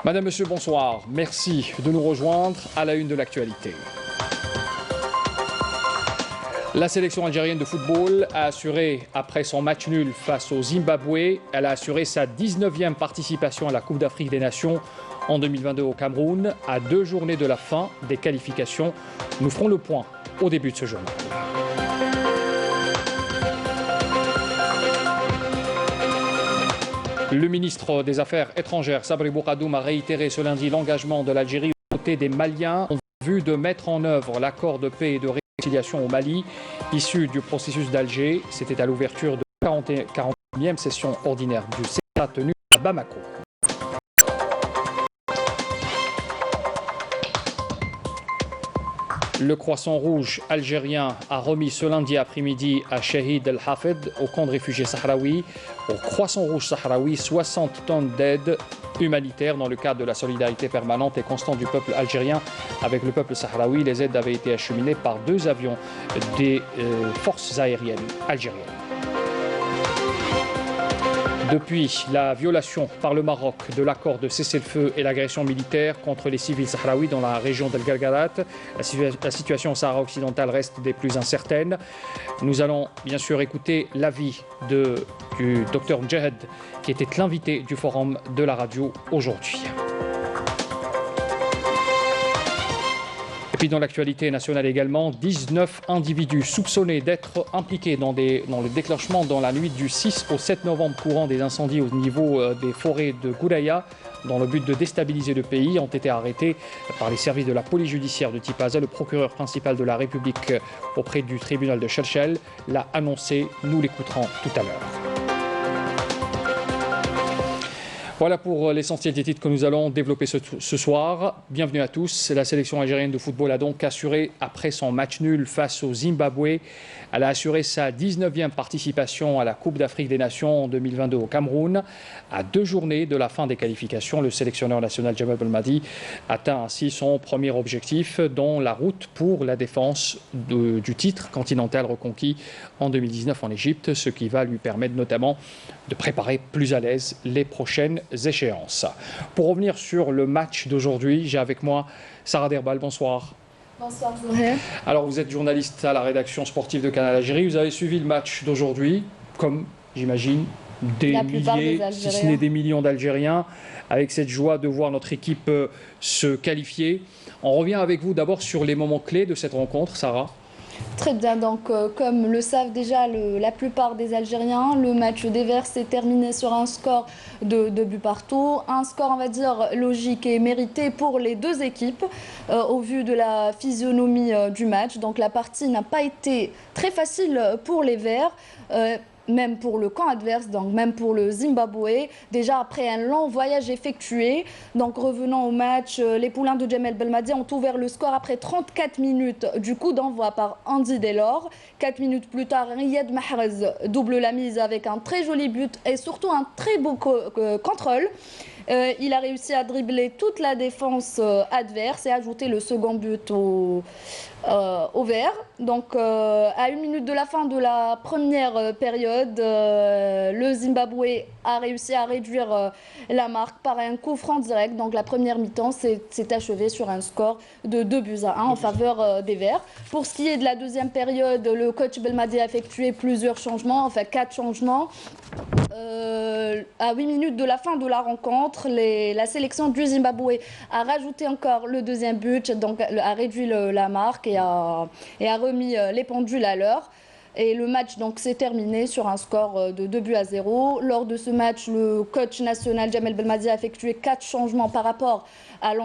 Madame, Monsieur, bonsoir. Merci de nous rejoindre à la une de l'actualité. La sélection algérienne de football a assuré, après son match nul face au Zimbabwe, elle a assuré sa 19e participation à la Coupe d'Afrique des Nations en 2022 au Cameroun, à 2 journées de la fin des qualifications. Nous ferons le point au début de ce journal. Le ministre des Affaires étrangères, Sabri Bourgadoum, a réitéré ce lundi l'engagement de l'Algérie aux côtés des Maliens en vue de mettre en œuvre l'accord de paix et de réconciliation au Mali, issu du processus d'Alger. C'était à l'ouverture de la 41e session ordinaire du Sénat tenue à Bamako. Le Croissant Rouge algérien a remis ce lundi après-midi à Shahid El-Hafed, au camp de réfugiés sahraouis, au Croissant Rouge sahraoui, 60 tonnes d'aide humanitaire dans le cadre de la solidarité permanente et constante du peuple algérien avec le peuple sahraoui. Les aides avaient été acheminées par 2 avions des forces aériennes algériennes. Depuis la violation par le Maroc de l'accord de cessez-le-feu et l'agression militaire contre les civils sahraouis dans la région d'El Galgarat, la situation au Sahara occidental reste des plus incertaines. Nous allons bien sûr écouter l'avis du docteur Mjahed, qui était l'invité du forum de la radio aujourd'hui. Et puis dans l'actualité nationale également, 19 individus soupçonnés d'être impliqués dans le déclenchement dans la nuit du 6 au 7 novembre courant des incendies au niveau des forêts de Gouraya, dans le but de déstabiliser le pays, ont été arrêtés par les services de la police judiciaire de Tipaza. Le procureur principal de la République auprès du tribunal de Chelchel l'a annoncé. Nous l'écouterons tout à l'heure. Voilà pour l'essentiel des titres que nous allons développer ce soir. Bienvenue à tous. La sélection algérienne de football a donc assuré, après son match nul face au Zimbabwe, elle a assuré sa 19e participation à la Coupe d'Afrique des Nations en 2022 au Cameroun. À 2 journées de la fin des qualifications, le sélectionneur national Djemal Belmadi atteint ainsi son premier objectif dans la route pour la défense du titre continental reconquis en 2019 en Égypte, ce qui va lui permettre notamment de préparer plus à l'aise les prochaines échéances. Pour revenir sur le match d'aujourd'hui, j'ai avec moi Sarah Derbal. Bonsoir. Bonsoir Zoher. Alors vous êtes journaliste à la rédaction sportive de Canal Algérie. Vous avez suivi le match d'aujourd'hui, comme j'imagine des milliers, si ce n'est des millions d'Algériens, avec cette joie de voir notre équipe se qualifier. On revient avec vous d'abord sur les moments clés de cette rencontre, Sarah. Très bien, donc comme le savent déjà la plupart des Algériens, le match des Verts s'est terminé sur un score de 2 buts partout. Un score, on va dire, logique et mérité pour les 2 équipes au vu de la physionomie du match. Donc la partie n'a pas été très facile pour les Verts. Même pour le camp adverse, donc même pour le Zimbabwe, déjà après un long voyage effectué. Donc revenons au match, les poulains de Djemal Belmadi ont ouvert le score après 34 minutes du coup d'envoi par Andy Delors. 4 minutes plus tard, Riyad Mahrez double la mise avec un très joli but et surtout un très beau contrôle. Il a réussi à dribbler toute la défense adverse et ajouter le second but au vert. Donc à 1 minute de la fin de la première période, le Zimbabwe a réussi à réduire la marque par un coup franc direct. Donc la première mi-temps s'est achevée sur un score de 2-1 en faveur des Verts. Pour ce qui est de la deuxième période, le coach Belmadi a effectué plusieurs changements, enfin 4 changements. À 8 minutes de la fin de la rencontre, la sélection du Zimbabwe a rajouté encore le deuxième but, donc a réduit la marque et a remis les pendules à l'heure. Et le match s'est terminé sur un score de 2-0. Lors de ce match, le coach national Djemal Belmadi a effectué 4 changements par rapport à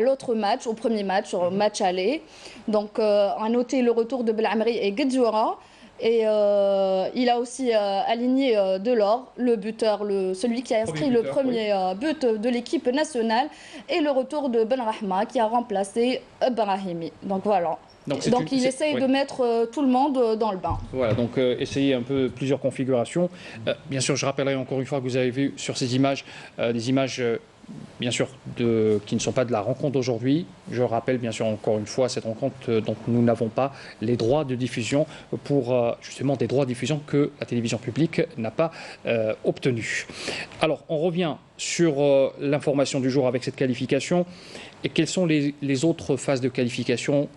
l'autre match, au premier match, au match aller. Donc à noter le retour de Belamri et Guedjoura. Et il a aussi aligné Delors, le buteur, celui qui a inscrit le premier but de l'équipe nationale, et le retour de Benrahma qui a remplacé Brahimi. Donc voilà. Donc il essaye de mettre tout le monde dans le bain. Voilà, donc essayer un peu plusieurs configurations. Bien sûr, je rappellerai encore une fois que vous avez vu sur ces images des images bien sûr, qui ne sont pas de la rencontre d'aujourd'hui. Je rappelle bien sûr encore une fois cette rencontre dont nous n'avons pas les droits de diffusion pour justement des droits de diffusion que la télévision publique n'a pas obtenus. Alors on revient sur l'information du jour avec cette qualification. Et quelles sont les autres phases de qualification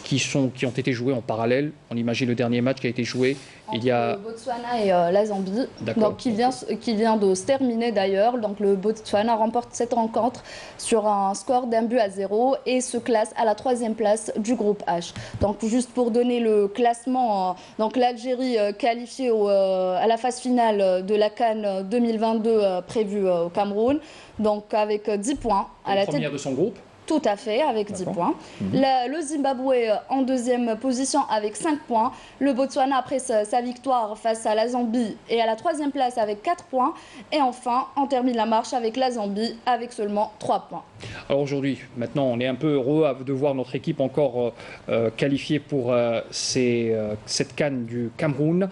qui ont été jouées en parallèle? On imagine le dernier match qui a été joué il y a... Le Botswana et la Zambie, donc, qui vient de se terminer d'ailleurs. Donc le Botswana remporte cette rencontre sur un score d'1-0 et se classe à la 3e place du groupe H. Donc juste pour donner le classement, donc l'Algérie qualifiée à la phase finale de la CAN 2022 prévue au Cameroun, donc avec 10 points. À la première de son groupe. Tout à fait, avec 10 points. Le Zimbabwe en 2e position avec 5 points. Le Botswana après sa victoire face à la Zambie est à la 3e place avec 4 points. Et enfin, on termine la marche avec la Zambie avec seulement 3 points. Alors aujourd'hui, maintenant, on est un peu heureux de voir notre équipe encore qualifiée pour cette CAN du Cameroun.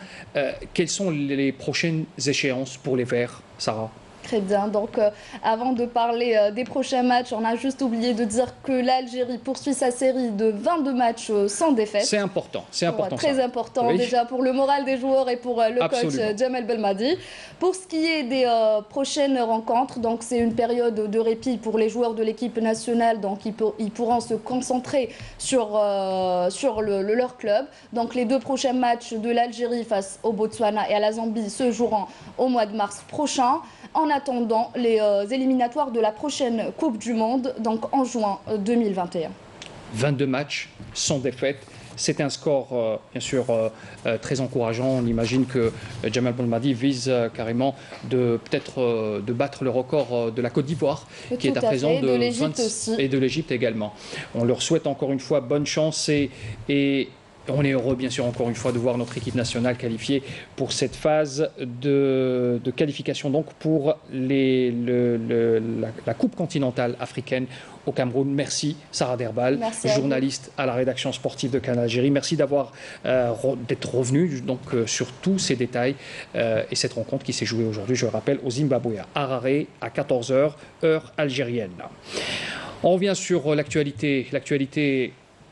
Quelles sont les prochaines échéances pour les Verts, Sarah ? Très bien, donc avant de parler des prochains matchs, on a juste oublié de dire que l'Algérie poursuit sa série de 22 matchs sans défaite. C'est important, très ça. Important, Oui. Déjà pour le moral des joueurs et pour le coach Djamel Belmadi. Pour ce qui est des prochaines rencontres, donc c'est une période de répit pour les joueurs de l'équipe nationale, donc ils pourront se concentrer sur leur club. Donc les 2 prochains matchs de l'Algérie face au Botswana et à la Zambie se joueront au mois de mars prochain. En attendant les éliminatoires de la prochaine Coupe du Monde, donc en juin 2021. 22 matchs sans défaite. C'est un score, bien sûr, très encourageant. On imagine que Djamel Belmadi vise carrément de battre le record de la Côte d'Ivoire, qui est à présent de l'Égypte aussi. Et de l'Égypte également. On leur souhaite encore une fois bonne chance et on est heureux, bien sûr, encore une fois, de voir notre équipe nationale qualifiée pour cette phase de qualification donc pour la Coupe continentale africaine au Cameroun. Merci, Sarah Derbal, journaliste à la rédaction sportive de Canal Algérie. Merci d'être revenu sur tous ces détails et cette rencontre qui s'est jouée aujourd'hui, je le rappelle, au Zimbabwe, à Harare, à 14h, heure algérienne. On revient sur l'actualité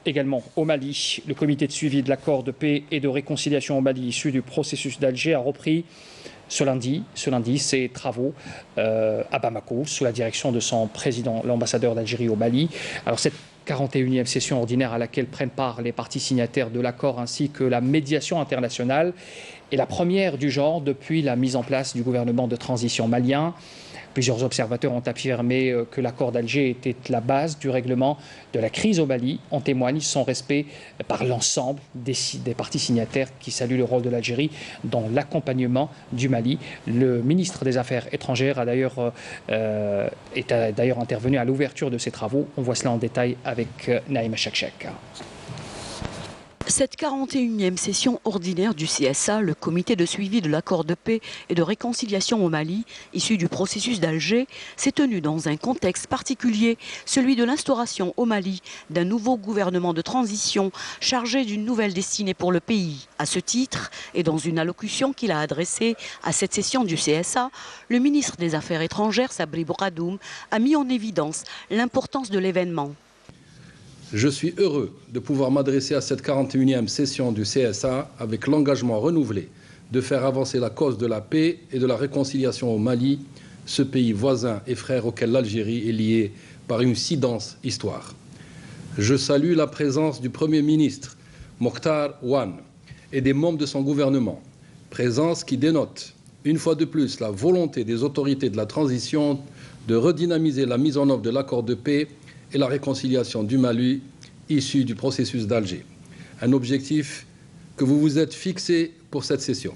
également au Mali. Le comité de suivi de l'accord de paix et de réconciliation au Mali issu du processus d'Alger a repris ce lundi ses travaux à Bamako sous la direction de son président, l'ambassadeur d'Algérie au Mali. Alors cette 41e session ordinaire à laquelle prennent part les parties signataires de l'accord ainsi que la médiation internationale est la première du genre depuis la mise en place du gouvernement de transition malien. Plusieurs observateurs ont affirmé que l'accord d'Alger était la base du règlement de la crise au Mali. En témoigne son respect par l'ensemble des parties signataires qui saluent le rôle de l'Algérie dans l'accompagnement du Mali. Le ministre des Affaires étrangères est d'ailleurs intervenu à l'ouverture de ces travaux. On voit cela en détail avec Naïma Chakchak. Cette 41e session ordinaire du CSA, le comité de suivi de l'accord de paix et de réconciliation au Mali, issu du processus d'Alger, s'est tenue dans un contexte particulier, celui de l'instauration au Mali d'un nouveau gouvernement de transition chargé d'une nouvelle destinée pour le pays. À ce titre, et dans une allocution qu'il a adressée à cette session du CSA, le ministre des Affaires étrangères, Sabri Bouradoum, a mis en évidence l'importance de l'événement. Je suis heureux de pouvoir m'adresser à cette 41e session du CSA avec l'engagement renouvelé de faire avancer la cause de la paix et de la réconciliation au Mali, ce pays voisin et frère auquel l'Algérie est liée par une si dense histoire. Je salue la présence du Premier ministre Mokhtar Ouane et des membres de son gouvernement, présence qui dénote une fois de plus la volonté des autorités de la transition de redynamiser la mise en œuvre de l'accord de paix et la réconciliation du Mali issu du processus d'Alger. Un objectif que vous vous êtes fixé pour cette session.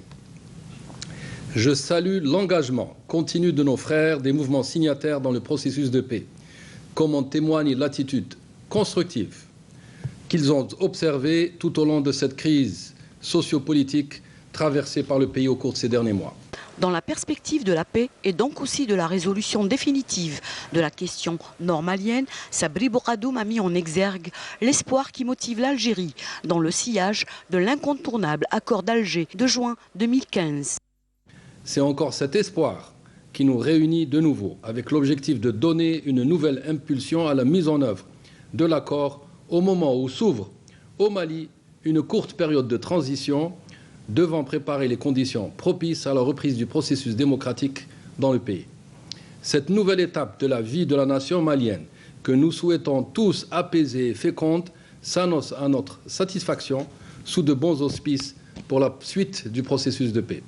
Je salue l'engagement continu de nos frères des mouvements signataires dans le processus de paix, comme en témoigne l'attitude constructive qu'ils ont observée tout au long de cette crise sociopolitique traversée par le pays au cours de ces derniers mois. Dans la perspective de la paix et donc aussi de la résolution définitive de la question nord-malienne, Sabri Bouradoum a mis en exergue l'espoir qui motive l'Algérie dans le sillage de l'incontournable accord d'Alger de juin 2015. C'est encore cet espoir qui nous réunit de nouveau, avec l'objectif de donner une nouvelle impulsion à la mise en œuvre de l'accord au moment où s'ouvre au Mali une courte période de transition devant préparer les conditions propices à la reprise du processus démocratique dans le pays. Cette nouvelle étape de la vie de la nation malienne, que nous souhaitons tous apaiser et féconde, s'annonce à notre satisfaction sous de bons auspices pour la suite du processus de paix.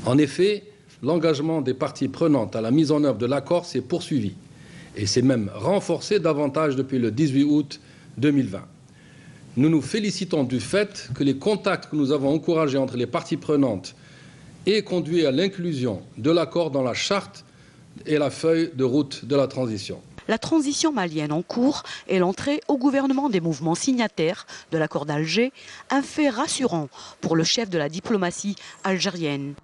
En effet, l'engagement des parties prenantes à la mise en œuvre de l'accord s'est poursuivi et s'est même renforcé davantage depuis le 18 août 2020. Nous nous félicitons du fait que les contacts que nous avons encouragés entre les parties prenantes aient conduit à l'inclusion de l'accord dans la charte et la feuille de route de la transition. La transition malienne en cours et l'entrée au gouvernement des mouvements signataires de l'accord d'Alger, un fait rassurant pour le chef de la diplomatie algérienne.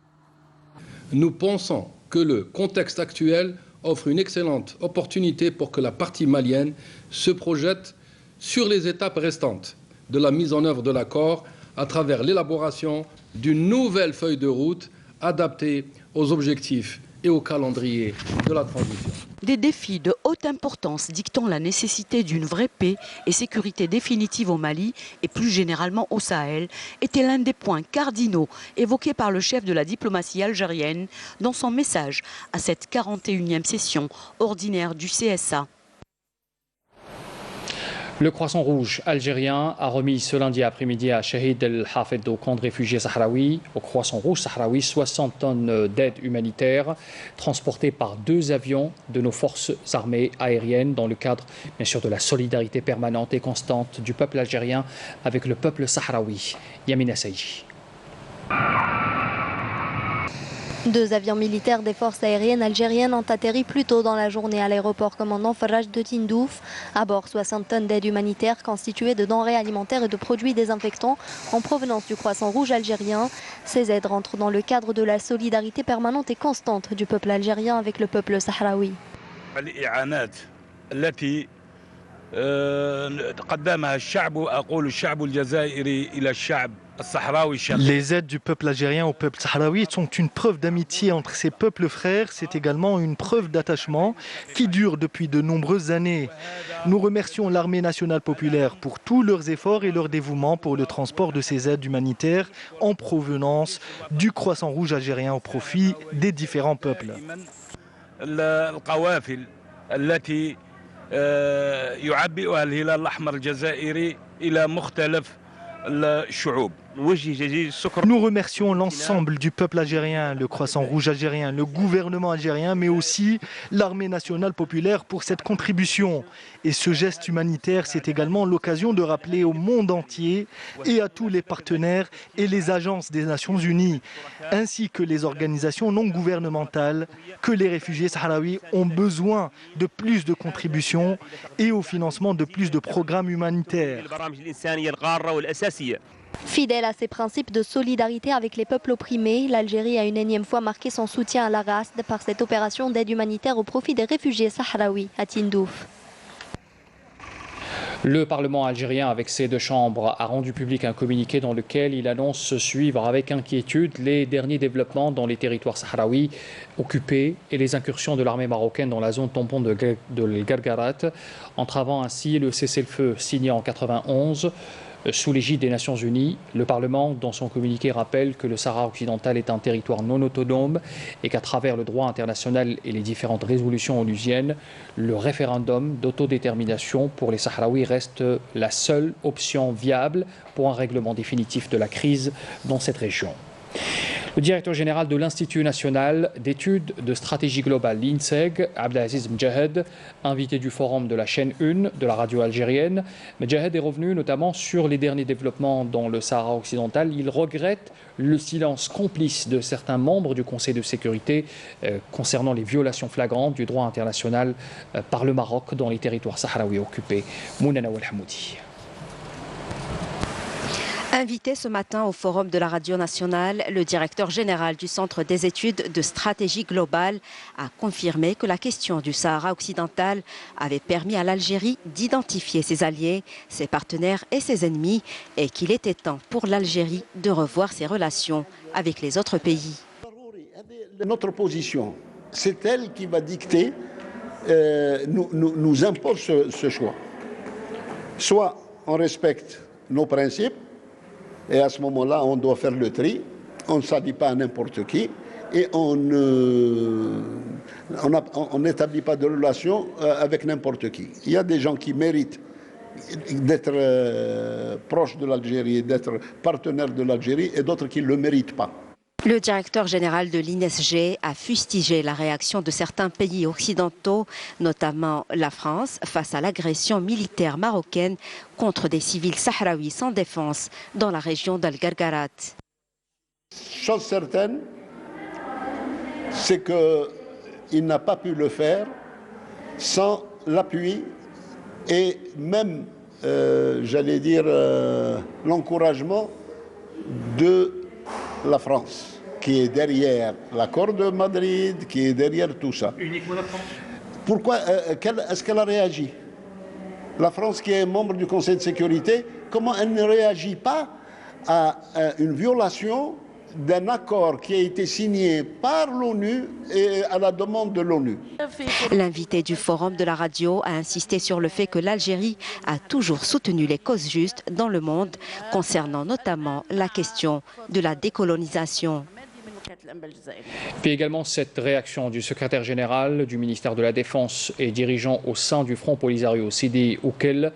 Nous pensons que le contexte actuel offre une excellente opportunité pour que la partie malienne se projette sur les étapes restantes de la mise en œuvre de l'accord à travers l'élaboration d'une nouvelle feuille de route adaptée aux objectifs et au calendrier de la transition. Des défis de haute importance dictant la nécessité d'une vraie paix et sécurité définitive au Mali et plus généralement au Sahel était l'un des points cardinaux évoqués par le chef de la diplomatie algérienne dans son message à cette 41e session ordinaire du CSA. Le Croissant Rouge algérien a remis ce lundi après-midi à Shahid El-Hafed, au camp de réfugiés sahraouis, au Croissant Rouge sahraoui, 60 tonnes d'aide humanitaire transportées par 2 avions de nos forces armées aériennes dans le cadre, bien sûr, de la solidarité permanente et constante du peuple algérien avec le peuple sahraoui. Yamina Saïji. 2 avions militaires des forces aériennes algériennes ont atterri plus tôt dans la journée à l'aéroport commandant Faraj de Tindouf. À bord, 60 tonnes d'aide humanitaire constituées de denrées alimentaires et de produits désinfectants en provenance du Croissant Rouge algérien. Ces aides rentrent dans le cadre de la solidarité permanente et constante du peuple algérien avec le peuple sahraoui. Les aides du peuple algérien au peuple sahraoui sont une preuve d'amitié entre ces peuples frères. C'est également une preuve d'attachement qui dure depuis de nombreuses années. Nous remercions l'armée nationale populaire pour tous leurs efforts et leur dévouement pour le transport de ces aides humanitaires en provenance du Croissant Rouge algérien au profit des différents peuples. Nous remercions l'ensemble du peuple algérien, le Croissant Rouge algérien, le gouvernement algérien, mais aussi l'armée nationale populaire pour cette contribution. Et ce geste humanitaire, c'est également l'occasion de rappeler au monde entier et à tous les partenaires et les agences des Nations Unies, ainsi que les organisations non gouvernementales, que les réfugiés sahraouis ont besoin de plus de contributions et au financement de plus de programmes humanitaires. Fidèle à ses principes de solidarité avec les peuples opprimés, l'Algérie a une énième fois marqué son soutien à la RASD par cette opération d'aide humanitaire au profit des réfugiés sahraouis à Tindouf. Le Parlement algérien, avec ses 2 chambres, a rendu public un communiqué dans lequel il annonce suivre avec inquiétude les derniers développements dans les territoires sahraouis occupés et les incursions de l'armée marocaine dans la zone tampon de Gargarat, entravant ainsi le cessez-le-feu signé en 1991 sous l'égide des Nations Unies. Le Parlement, dans son communiqué, rappelle que le Sahara occidental est un territoire non autonome et qu'à travers le droit international et les différentes résolutions onusiennes, le référendum d'autodétermination pour les Sahraouis reste la seule option viable pour un règlement définitif de la crise dans cette région. Le directeur général de l'Institut national d'études de stratégie globale, l'INSEG, Abdelaziz Mjahed, invité du forum de la chaîne 1 de la radio algérienne. Mjahed est revenu notamment sur les derniers développements dans le Sahara occidental. Il regrette le silence complice de certains membres du Conseil de sécurité concernant les violations flagrantes du droit international par le Maroc dans les territoires sahraouis occupés. Mounana Walhamoudi. Invité ce matin au forum de la radio nationale, le directeur général du Centre des études de stratégie globale a confirmé que la question du Sahara occidental avait permis à l'Algérie d'identifier ses alliés, ses partenaires et ses ennemis et qu'il était temps pour l'Algérie de revoir ses relations avec les autres pays. Notre position, c'est elle qui va dicter, nous impose ce choix. Soit on respecte nos principes, et à ce moment-là, on doit faire le tri, on ne s'habille pas à n'importe qui, et on n'établit pas de relation avec n'importe qui. Il y a des gens qui méritent d'être proches de l'Algérie, d'être partenaires de l'Algérie, et d'autres qui ne le méritent pas. Le directeur général de l'INSG a fustigé la réaction de certains pays occidentaux, notamment la France, face à l'agression militaire marocaine contre des civils sahraouis sans défense dans la région d'Al-Gargarat. Chose certaine, c'est qu'il n'a pas pu le faire sans l'appui et même, j'allais dire, l'encouragement de la France, qui est derrière l'accord de Madrid, qui est derrière tout ça. Uniquement la France. Pourquoi est-ce qu'elle a réagi? La France, qui est membre du Conseil de sécurité, comment elle ne réagit pas à une violation d'un accord qui a été signé par l'ONU et à la demande de l'ONU? L'invité du forum de la radio a insisté sur le fait que l'Algérie a toujours soutenu les causes justes dans le monde, concernant notamment la question de la décolonisation. Puis également cette réaction du secrétaire général du ministère de la Défense et dirigeant au sein du Front Polisario, Sidi Oukel,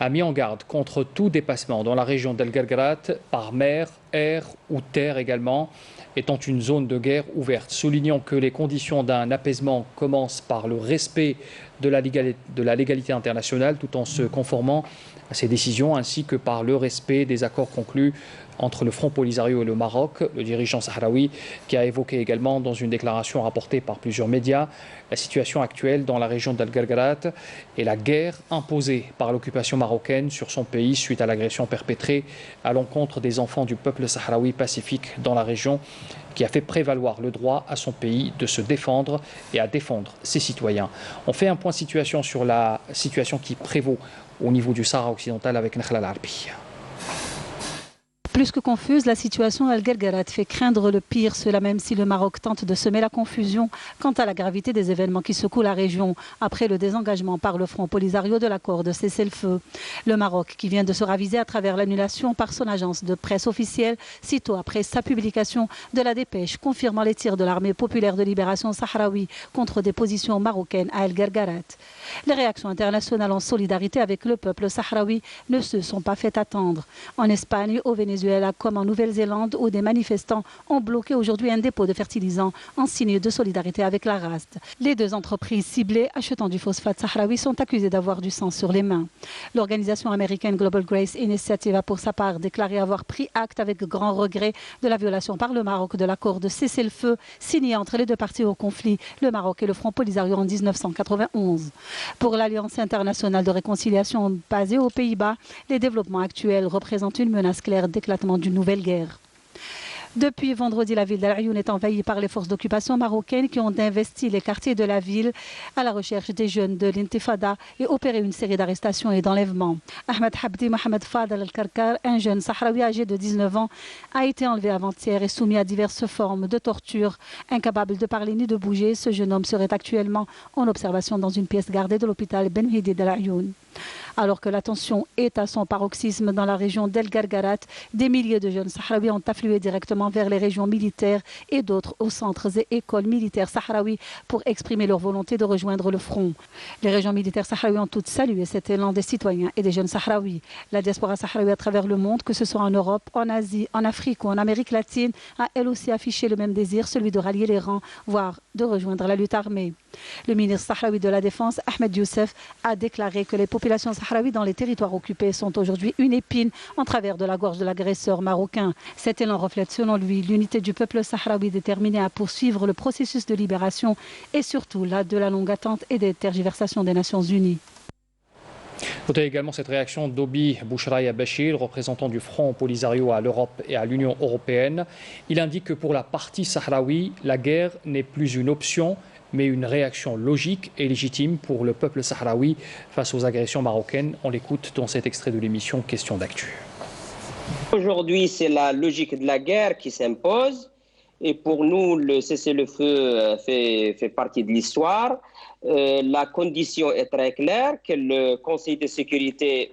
a mis en garde contre tout dépassement dans la région d'Al-Gargarat par mer, air ou terre également, étant une zone de guerre ouverte, soulignant que les conditions d'un apaisement commencent par le respect de la légalité internationale tout en se conformant à ces décisions, ainsi que par le respect des accords conclus entre le Front Polisario et le Maroc. Le dirigeant sahraoui qui a évoqué également dans une déclaration rapportée par plusieurs médias la situation actuelle dans la région d'Al-Gargarat et la guerre imposée par l'occupation marocaine sur son pays suite à l'agression perpétrée à l'encontre des enfants du peuple sahraoui pacifique dans la région, qui a fait prévaloir le droit à son pays de se défendre et à défendre ses citoyens. On fait un point de situation sur la situation qui prévaut au niveau du Sahara occidental avec Nakhla Larbi. Plus que confuse, la situation à Al-Gargarat fait craindre le pire, cela même si le Maroc tente de semer la confusion quant à la gravité des événements qui secouent la région après le désengagement par le Front Polisario de l'accord de cessez-le-feu. Le Maroc, qui vient de se raviser à travers l'annulation par son agence de presse officielle, sitôt après sa publication de la dépêche confirmant les tirs de l'armée populaire de libération sahraoui contre des positions marocaines à Al-Gargarat. Les réactions internationales en solidarité avec le peuple sahraoui ne se sont pas fait attendre. En Espagne, au Venezuela comme en Nouvelle-Zélande, où des manifestants ont bloqué aujourd'hui un dépôt de fertilisants en signe de solidarité avec la RASD. Les deux entreprises ciblées achetant du phosphate sahraoui sont accusées d'avoir du sang sur les mains. L'organisation américaine Global Grace Initiative a pour sa part déclaré avoir pris acte avec grand regret de la violation par le Maroc de l'accord de cessez-le-feu signé entre les deux parties au conflit, le Maroc et le Front Polisario en 1991. Pour l'Alliance internationale de réconciliation basée aux Pays-Bas, les développements actuels représentent une menace claire d'éclatement d'une nouvelle guerre. Depuis vendredi, la ville d'Al Ayoun est envahie par les forces d'occupation marocaines qui ont investi les quartiers de la ville à la recherche des jeunes de l'Intifada et opéré une série d'arrestations et d'enlèvements. Ahmed Habdi Mohamed Fadel Al-Karkar, un jeune sahraoui âgé de 19 ans, a été enlevé avant-hier et soumis à diverses formes de torture. Incapable de parler ni de bouger, ce jeune homme serait actuellement en observation dans une pièce gardée de l'hôpital Ben Hidi d'Al Ayoun. Alors que la tension est à son paroxysme dans la région d'El Gargarat, des milliers de jeunes sahraouis ont afflué directement vers les régions militaires et d'autres aux centres et écoles militaires sahraouis pour exprimer leur volonté de rejoindre le front. Les régions militaires sahraouis ont toutes salué cet élan des citoyens et des jeunes sahraouis. La diaspora sahraoui à travers le monde, que ce soit en Europe, en Asie, en Afrique ou en Amérique latine, a elle aussi affiché le même désir, celui de rallier les rangs, voire de rejoindre la lutte armée. Le ministre sahraoui de la Défense, Ahmed Youssef, a déclaré que les populations sahraouis dans les territoires occupés sont aujourd'hui une épine en travers de la gorge de l'agresseur marocain. Cet élan reflète selon lui l'unité du peuple sahraoui déterminé à poursuivre le processus de libération et surtout là de la longue attente et des tergiversations des Nations Unies. Notez également cette réaction d'Obi Bouchraya Bachir, représentant du Front Polisario à l'Europe et à l'Union européenne. Il indique que pour la partie sahraoui, la guerre n'est plus une option, mais une réaction logique et légitime pour le peuple sahraoui face aux agressions marocaines. On l'écoute dans cet extrait de l'émission Question d'actu. Aujourd'hui, c'est la logique de la guerre qui s'impose Et pour nous, le cessez-le-feu fait partie de l'histoire. La condition est très claire, que le Conseil de sécurité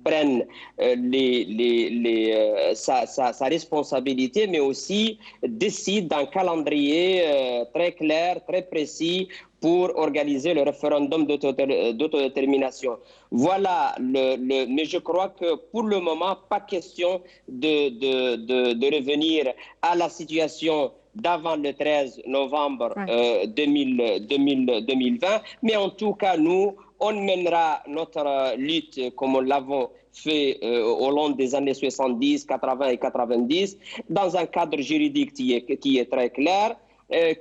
prenne sa responsabilité, mais aussi décide d'un calendrier très clair, très précis pour organiser le référendum d'autodétermination. Voilà, mais je crois que pour le moment, pas question de revenir à la situation d'avant le 13 novembre 2020. Mais en tout cas, nous, on mènera notre lutte comme l'avons fait au long des années 70, 80 et 90, dans un cadre juridique qui est très clair,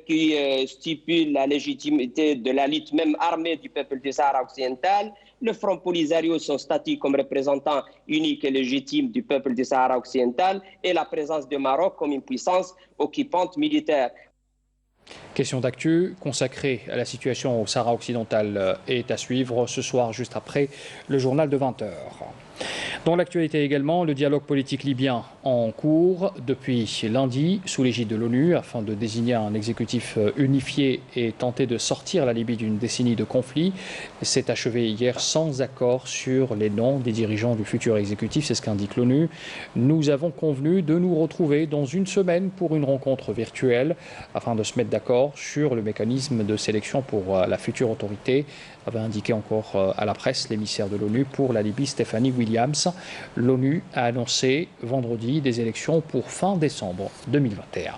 qui stipule la légitimité de la lutte même armée du peuple du Sahara occidental, le Front Polisario, son statut comme représentant unique et légitime du peuple du Sahara occidental, et la présence du Maroc comme une puissance occupante militaire. Question d'actu consacrée à la situation au Sahara occidental est à suivre ce soir, juste après le journal de 20h. Dans l'actualité également, le dialogue politique libyen en cours depuis lundi sous l'égide de l'ONU afin de désigner un exécutif unifié et tenter de sortir la Libye d'une décennie de conflit s'est achevé hier sans accord sur les noms des dirigeants du futur exécutif, c'est ce qu'indique l'ONU. Nous avons convenu de nous retrouver dans une semaine pour une rencontre virtuelle afin de se mettre d'accord sur le mécanisme de sélection pour la future autorité, avait indiqué encore à la presse l'émissaire de l'ONU pour la Libye, Stephanie Williams. L'ONU a annoncé vendredi des élections pour fin décembre 2021.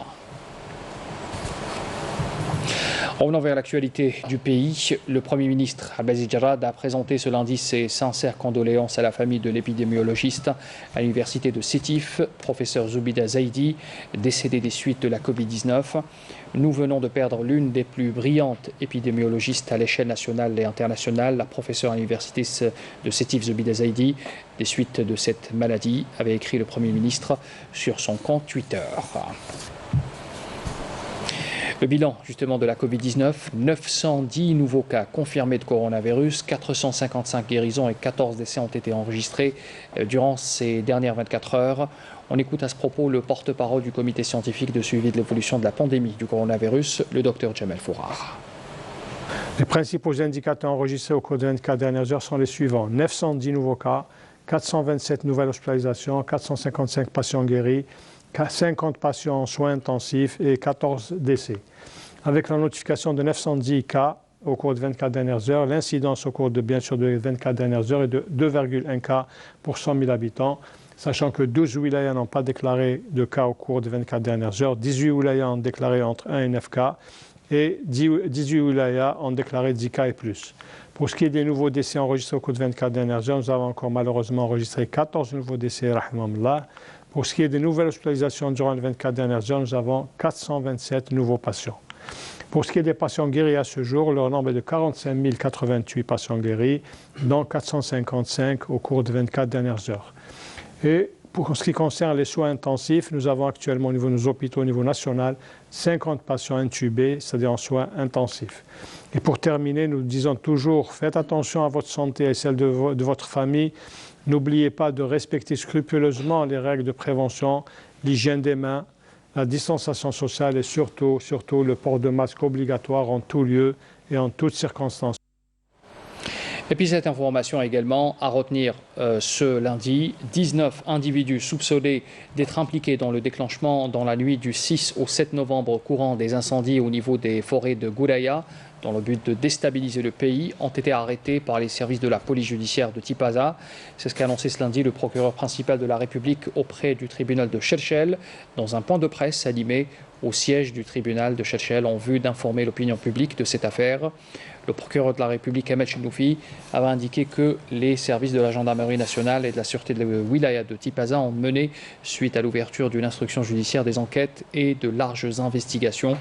Revenons vers l'actualité du pays. Le Premier ministre Abdelaziz Jarrad a présenté ce lundi ses sincères condoléances à la famille de l'épidémiologiste à l'université de Sétif, professeur Zoubida Zaidi, décédé des suites de la Covid-19. Nous venons de perdre l'une des plus brillantes épidémiologistes à l'échelle nationale et internationale, la professeure à l'université de Sétif, Zoubida Zaidi, des suites de cette maladie, avait écrit le Premier ministre sur son compte Twitter. Le bilan justement de la Covid-19, 910 nouveaux cas confirmés de coronavirus, 455 guérisons et 14 décès ont été enregistrés durant ces dernières 24 heures. On écoute à ce propos le porte-parole du comité scientifique de suivi de l'évolution de la pandémie du coronavirus, le docteur Jamel Fourar. Les principaux indicateurs enregistrés au cours des 24 dernières heures sont les suivants. 910 nouveaux cas, 427 nouvelles hospitalisations, 455 patients guéris, 50 patients en soins intensifs et 14 décès. Avec la notification de 910 cas au cours des 24 dernières heures, l'incidence au cours de 24 dernières heures est de 2,1 cas pour 100 000 habitants, sachant que 12 wilayas n'ont pas déclaré de cas au cours des 24 dernières heures, 18 wilayas ont déclaré entre 1 et 9 cas et 18 wilayas ont déclaré 10 cas et plus. Pour ce qui est des nouveaux décès enregistrés au cours des 24 dernières heures, nous avons encore malheureusement enregistré 14 nouveaux décès, rahimahullah. Pour ce qui est des nouvelles hospitalisations durant les 24 dernières heures, nous avons 427 nouveaux patients. Pour ce qui est des patients guéris à ce jour, leur nombre est de 45 088 patients guéris, dont 455 au cours des 24 dernières heures. Et pour ce qui concerne les soins intensifs, nous avons actuellement au niveau de nos hôpitaux, au niveau national, 50 patients intubés, c'est-à-dire en soins intensifs. Et pour terminer, nous disons toujours, faites attention à votre santé et celle de votre famille. N'oubliez pas de respecter scrupuleusement les règles de prévention, l'hygiène des mains, la distanciation sociale et surtout le port de masque obligatoire en tout lieu et en toutes circonstances. Et puis cette information également à retenir ce lundi, 19 individus soupçonnés d'être impliqués dans le déclenchement dans la nuit du 6 au 7 novembre au courant des incendies au niveau des forêts de Gouraya, dans le but de déstabiliser le pays, ont été arrêtés par les services de la police judiciaire de Tipaza. C'est ce qu'a annoncé ce lundi le procureur principal de la République auprès du tribunal de Chefchel, dans un point de presse animé au siège du tribunal de Chefchel en vue d'informer l'opinion publique de cette affaire. Le procureur de la République, Ahmed Chenoufi, avait indiqué que les services de la gendarmerie nationale et de la sûreté de la wilaya de Tipaza ont mené, suite à l'ouverture d'une instruction judiciaire, des enquêtes et de larges investigations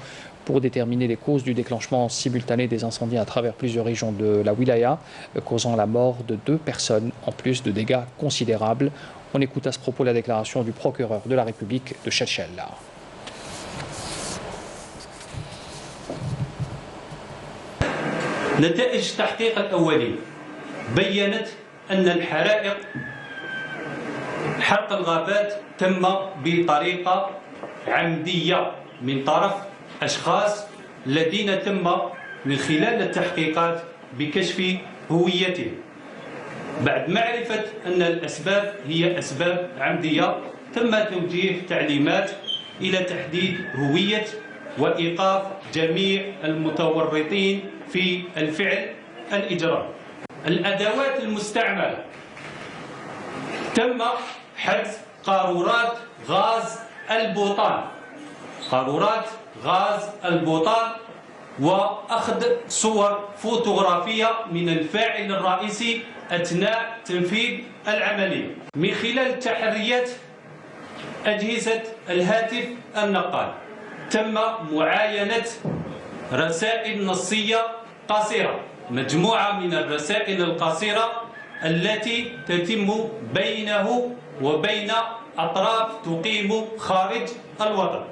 pour déterminer les causes du déclenchement simultané des incendies à travers plusieurs régions de la wilaya, causant la mort de 2 personnes, en plus de dégâts considérables. On écoute à ce propos la déclaration du procureur de la République de Chefchel. نتائج التحقيق الأولي بيّنت أن الحرائق حرق الغابات تم بطريقة عمدية من طرف أشخاص الذين تم من خلال التحقيقات بكشف هويتهم بعد معرفة أن الأسباب هي أسباب عمدية. تم توجيه تعليمات إلى تحديد هوية وإيقاف جميع المتورطين في الفعل الإجرامي. الأدوات المستعملة تم حجز قارورات غاز البوتان، وأخذ صور فوتوغرافية من الفاعل الرئيسي أثناء تنفيذ العملية. من خلال تحريات أجهزة الهاتف النقال تم معاينة رسائل نصية قصيرة، مجموعة من الرسائل القصيرة التي تتم بينه وبين أطراف تقيم خارج الوطن.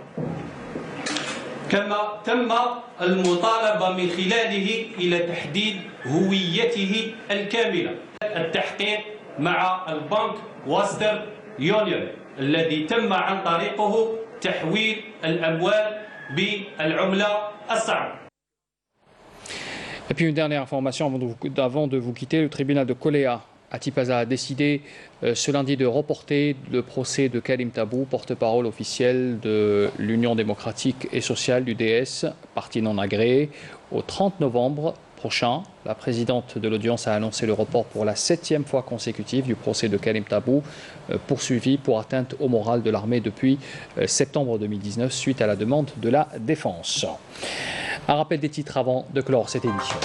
كما تم المطالبة من خلاله إلى تحديد هويته الكاملة. التحقيق مع البنك وسترن يونيون الذي تم عن طريقه تحويل الأموال بالعملة الصعبة. Et puis une dernière information avant de vous quitter, le tribunal de Koléa à Tipaza a décidé ce lundi de reporter le procès de Karim Tabou, porte-parole officiel de l'Union démocratique et sociale du DS, parti non agréé, au 30 novembre prochain. La présidente de l'audience a annoncé le report pour la 7e fois consécutive du procès de Karim Tabou, poursuivi pour atteinte au moral de l'armée depuis septembre 2019 suite à la demande de la défense. Un rappel des titres avant de clore cette émission.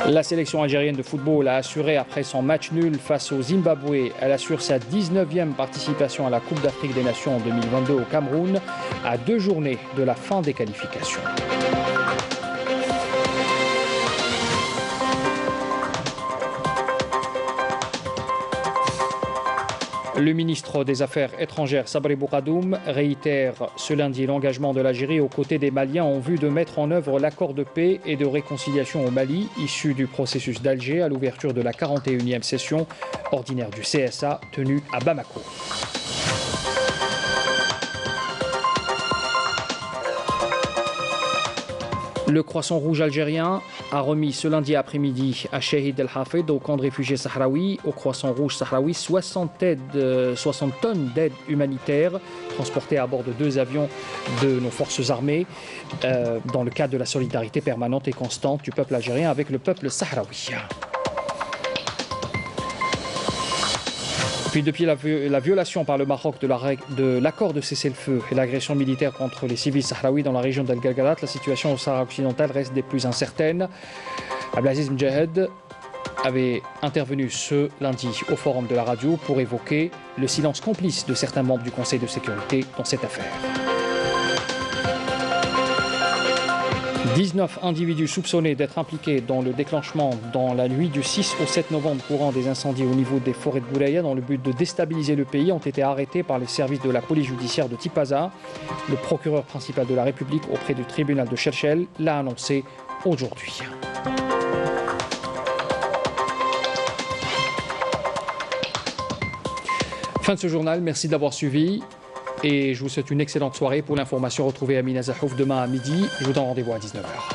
La sélection algérienne de football a assuré après son match nul face au Zimbabwe, elle assure sa 19e participation à la Coupe d'Afrique des Nations en 2022 au Cameroun, à 2 journées de la fin des qualifications. Le ministre des Affaires étrangères Sabri Boukhadoum réitère ce lundi l'engagement de l'Algérie aux côtés des Maliens en vue de mettre en œuvre l'accord de paix et de réconciliation au Mali, issu du processus d'Alger à l'ouverture de la 41e session ordinaire du CSA tenue à Bamako. Le Croissant Rouge algérien a remis ce lundi après-midi à Chahid El Hafid, au camp de réfugiés sahraouis, au Croissant Rouge sahraoui, 60 tonnes d'aide humanitaire transportées à bord de 2 avions de nos forces armées dans le cadre de la solidarité permanente et constante du peuple algérien avec le peuple sahraoui. Puis depuis la violation par le Maroc de l'accord de cessez-le-feu et l'agression militaire contre les civils sahraouis dans la région d'Al-Galgalat, la situation au Sahara occidental reste des plus incertaines. Abdelaziz Mjahed avait intervenu ce lundi au forum de la radio pour évoquer le silence complice de certains membres du Conseil de sécurité dans cette affaire. 19 individus soupçonnés d'être impliqués dans le déclenchement dans la nuit du 6 au 7 novembre courant des incendies au niveau des forêts de Boulaya dans le but de déstabiliser le pays ont été arrêtés par les services de la police judiciaire de Tipaza. Le procureur principal de la République auprès du tribunal de Cherchel l'a annoncé aujourd'hui. Fin de ce journal, merci d'avoir suivi. Et je vous souhaite une excellente soirée. Pour l'information, retrouvez Amina Zahouf demain à midi. Je vous donne rendez-vous à 19h.